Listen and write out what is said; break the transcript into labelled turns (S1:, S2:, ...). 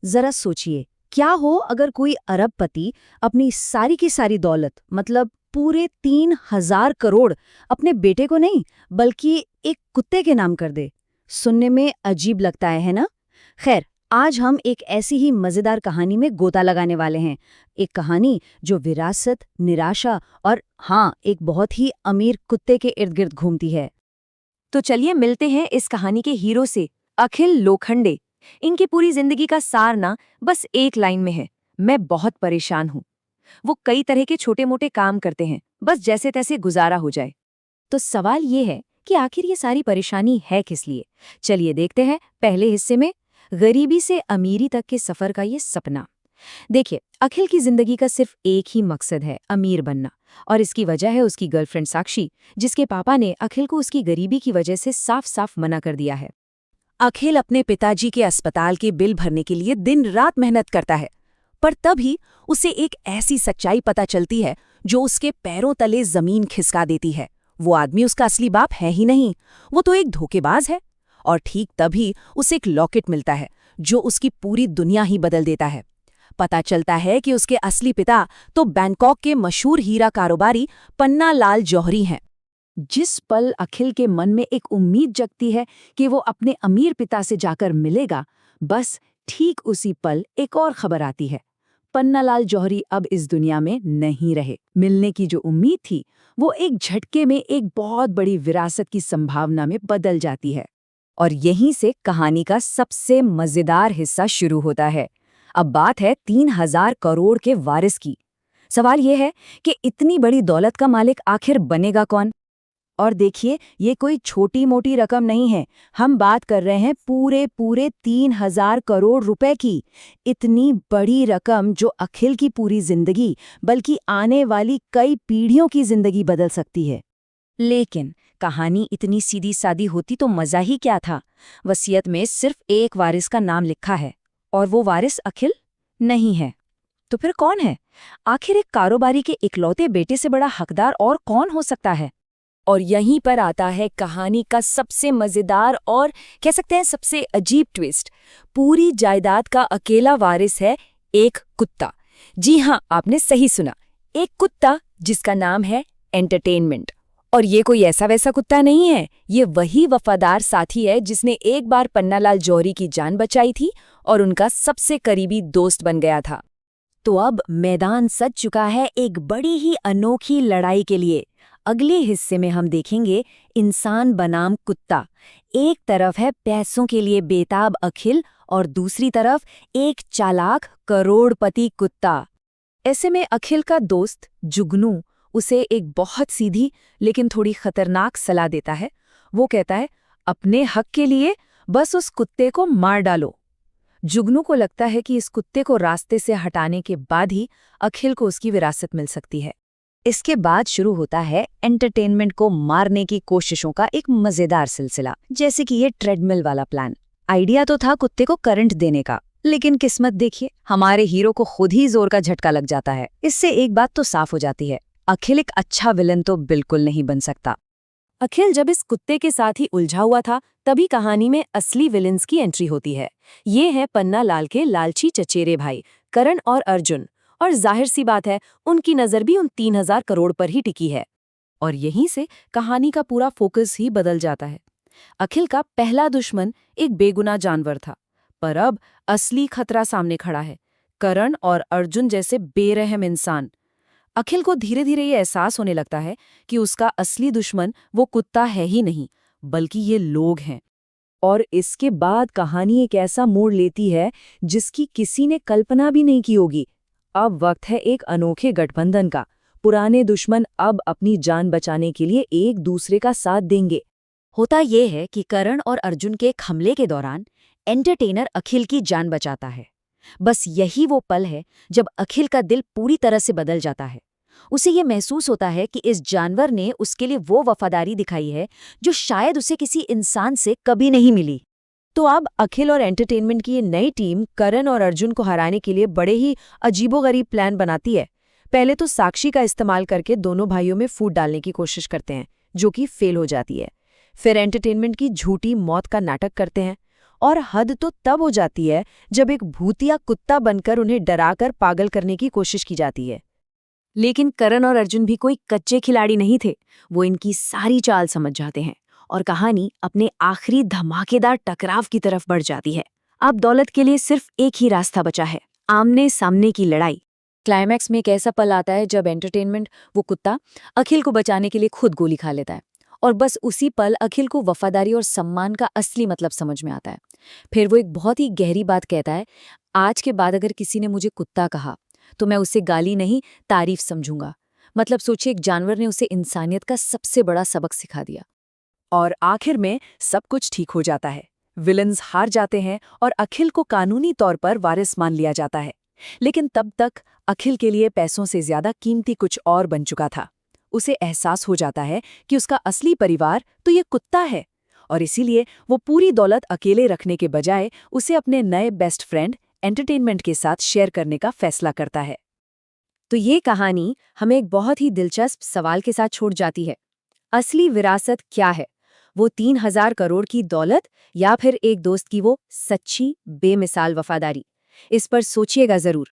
S1: जरा सोचिए, क्या हो अगर कोई अरबपति अपनी सारी की सारी दौलत मतलब पूरे 3,000 करोड़ अपने बेटे को नहीं बल्कि एक कुत्ते के नाम कर दे। सुनने में अजीब लगता है ना? खैर, आज हम एक ऐसी ही मजेदार कहानी में गोता लगाने वाले हैं। एक कहानी जो विरासत, निराशा और हाँ, एक बहुत ही अमीर कुत्ते के इर्द गिर्द घूमती है।
S2: तो चलिए मिलते हैं इस कहानी के हीरो से, अखिल लोखंडे। इनकी पूरी जिंदगी का सार ना बस एक लाइन में है, मैं बहुत परेशान हूँ। वो कई तरह के छोटे मोटे काम करते हैं, बस जैसे तैसे गुजारा हो जाए। तो सवाल ये है कि आखिर ये सारी परेशानी है किस लिए। चलिए देखते हैं पहले हिस्से में, गरीबी से अमीरी तक के सफर का ये सपना। देखिए, अखिल की जिंदगी का सिर्फ एक ही मकसद है, अमीर बनना। और इसकी वजह है उसकी गर्लफ्रेंड साक्षी, जिसके पापा ने अखिल को उसकी गरीबी की वजह से साफ साफ मना कर दिया है।
S3: अखिल अपने पिताजी के अस्पताल के बिल भरने के लिए दिन रात मेहनत करता है, पर तभी उसे एक ऐसी सच्चाई पता चलती है जो उसके पैरों तले जमीन खिसका देती है। वो आदमी उसका असली बाप है ही नहीं, वो तो एक धोखेबाज है। और ठीक तभी उसे एक लॉकेट मिलता है जो उसकी पूरी दुनिया ही बदल देता है। पता चलता है कि उसके असली पिता तो बैंकॉक के मशहूर हीरा कारोबारी पन्ना लाल जौहरी हैं। जिस पल अखिल के मन में एक उम्मीद जगती है कि वो अपने अमीर पिता से जाकर मिलेगा, बस ठीक उसी पल एक और खबर आती है। पन्नालाल जौहरी अब इस दुनिया में नहीं रहे। मिलने की जो उम्मीद थी, वो एक झटके में एक बहुत बड़ी विरासत की संभावना में बदल जाती है।
S2: और यहीं से कहानी का सबसे मजेदार हिस्सा शुरू होता है। अब बात है 3,000 करोड़ के वारिस की। सवाल यह है कि इतनी बड़ी दौलत का मालिक आखिर बनेगा कौन। और देखिए, ये कोई छोटी मोटी रकम नहीं है, हम बात कर रहे हैं पूरे 3,000 करोड़ रुपए की। इतनी बड़ी रकम जो अखिल की पूरी जिंदगी बल्कि आने वाली कई पीढ़ियों की जिंदगी बदल सकती है। लेकिन कहानी इतनी सीधी सादी होती तो मजा ही क्या था। वसीयत में सिर्फ एक वारिस का नाम लिखा है, और वो वारिस अखिल नहीं है। तो फिर कौन है? आखिर एक कारोबारी के इकलौते बेटे से बड़ा हकदार और कौन हो सकता है? और यहीं पर आता है कहानी का सबसे मजेदार और कह सकते हैं सबसे अजीब ट्विस्ट। पूरी जायदाद का अकेला वारिस है एक कुत्ता। जी हाँ, आपने सही सुना, एक कुत्ता जिसका नाम है एंटरटेनमेंट। और ये कोई ऐसा वैसा कुत्ता नहीं है, ये वही वफादार साथी है जिसने एक बार पन्नालाल जौहरी की जान बचाई थी और उनका सबसे करीबी दोस्त बन गया था। तो अब मैदान सज चुका है एक बड़ी ही अनोखी लड़ाई के लिए। अगले हिस्से में हम देखेंगे इंसान बनाम कुत्ता। एक तरफ है पैसों के लिए बेताब अखिल और दूसरी तरफ एक चालाक करोड़पति कुत्ता। ऐसे में अखिल का दोस्त जुगनू उसे एक बहुत सीधी लेकिन थोड़ी खतरनाक सलाह देता है। वो कहता है, अपने हक के लिए बस उस कुत्ते को मार डालो। जुगनू को लगता है कि इस कुत्ते को रास्ते से हटाने के बाद ही अखिल को उसकी विरासत मिल सकती है। इसके बाद शुरू होता है एंटरटेनमेंट को मारने की कोशिशों का एक मजेदार सिलसिला। जैसे कि ये ट्रेडमिल वाला प्लान। आइडिया तो था कुत्ते को करंट देने का, लेकिन किस्मत देखिए, हमारे हीरो को खुद ही जोर का झटका लग जाता है। इससे एक बात तो साफ हो जाती है, अखिल एक अच्छा विलन तो बिल्कुल नहीं बन सकता। अखिल जब इस कुत्ते के साथ ही उलझा हुआ था, तभी कहानी में असली विलन्स की एंट्री होती है। ये है पन्ना लाल के लालची चचेरे भाई करण और अर्जुन। और जाहिर सी बात है, उनकी नजर भी उन 3,000 करोड़ पर ही टिकी है। और यहीं से कहानी का पूरा फोकस ही बदल जाता है। अखिल का पहला दुश्मन एक बेगुनाह जानवर था, पर अब असली खतरा सामने खड़ा है, करण और अर्जुन जैसे बेरहम इंसान। अखिल को धीरे धीरे ये एहसास होने लगता है कि उसका असली दुश्मन वो कुत्ता है ही नहीं, बल्कि ये लोग हैं। और इसके बाद कहानी एक ऐसा मोड़ लेती है जिसकी किसी ने कल्पना भी नहीं की होगी। अब वक्त है एक अनोखे गठबंधन का। पुराने दुश्मन अब अपनी जान बचाने के लिए एक दूसरे का साथ देंगे। होता यह है कि करण और अर्जुन के एक हमले के दौरान एंटरटेनर अखिल की जान बचाता है। बस यही वो पल है जब अखिल का दिल पूरी तरह से बदल जाता है। उसे ये महसूस होता है कि इस जानवर ने उसके लिए वो वफादारी दिखाई है जो शायद उसे किसी इंसान से कभी नहीं मिली। तो अब अखिल और एंटरटेनमेंट की ये नई टीम करण और अर्जुन को हराने के लिए बड़े ही अजीबोगरीब प्लान बनाती है। पहले तो साक्षी का इस्तेमाल करके दोनों भाइयों में फूट डालने की कोशिश करते हैं, जो कि फेल हो जाती है। फिर एंटरटेनमेंट की झूठी मौत का नाटक करते हैं
S3: और हद तो तब हो जाती है जब एक भूतिया कुत्ता बनकर उन्हें डराकर पागल करने की कोशिश की जाती है।
S2: लेकिन करण और अर्जुन भी कोई कच्चे खिलाड़ी नहीं थे। वो इनकी सारी चाल समझ जाते हैं और कहानी अपने आखिरी धमाकेदार टकराव की तरफ बढ़ जाती है। अब दौलत के लिए सिर्फ एक ही रास्ता बचा है, आमने सामने की लड़ाई। क्लाइमैक्स में एक ऐसा पल आता है जब एंटरटेनमेंट वो कुत्ता अखिल को बचाने के लिए खुद गोली खा लेता है और बस उसी पल अखिल को वफादारी और सम्मान का असली मतलब समझ में आता है। फिर वो एक बहुत ही गहरी बात कहता है, आज के बाद अगर किसी ने मुझे कुत्ता कहा तो मैं उसे गाली नहीं तारीफ समझूंगा। मतलब सोचिए, एक जानवर ने उसे इंसानियत का सबसे बड़ा सबक सिखा दिया।
S3: और आखिर में सब कुछ ठीक हो जाता है। विलन्स हार जाते हैं और अखिल को कानूनी तौर पर वारिस मान लिया जाता है। लेकिन तब तक अखिल के लिए पैसों से ज्यादा कीमती कुछ और बन चुका था। उसे एहसास हो जाता है कि उसका असली परिवार तो ये कुत्ता है, और इसीलिए वो पूरी दौलत अकेले रखने के बजाय उसे अपने नए बेस्ट फ्रेंड एंटरटेनमेंट के साथ शेयर करने का फैसला करता है।
S2: तो ये कहानी हमें एक बहुत ही दिलचस्प सवाल के साथ छोड़ जाती है। असली विरासत क्या है? वो 3000 करोड़ की दौलत या फिर एक दोस्त की वो सच्ची बेमिसाल वफादारी? इस पर सोचिएगा जरूर।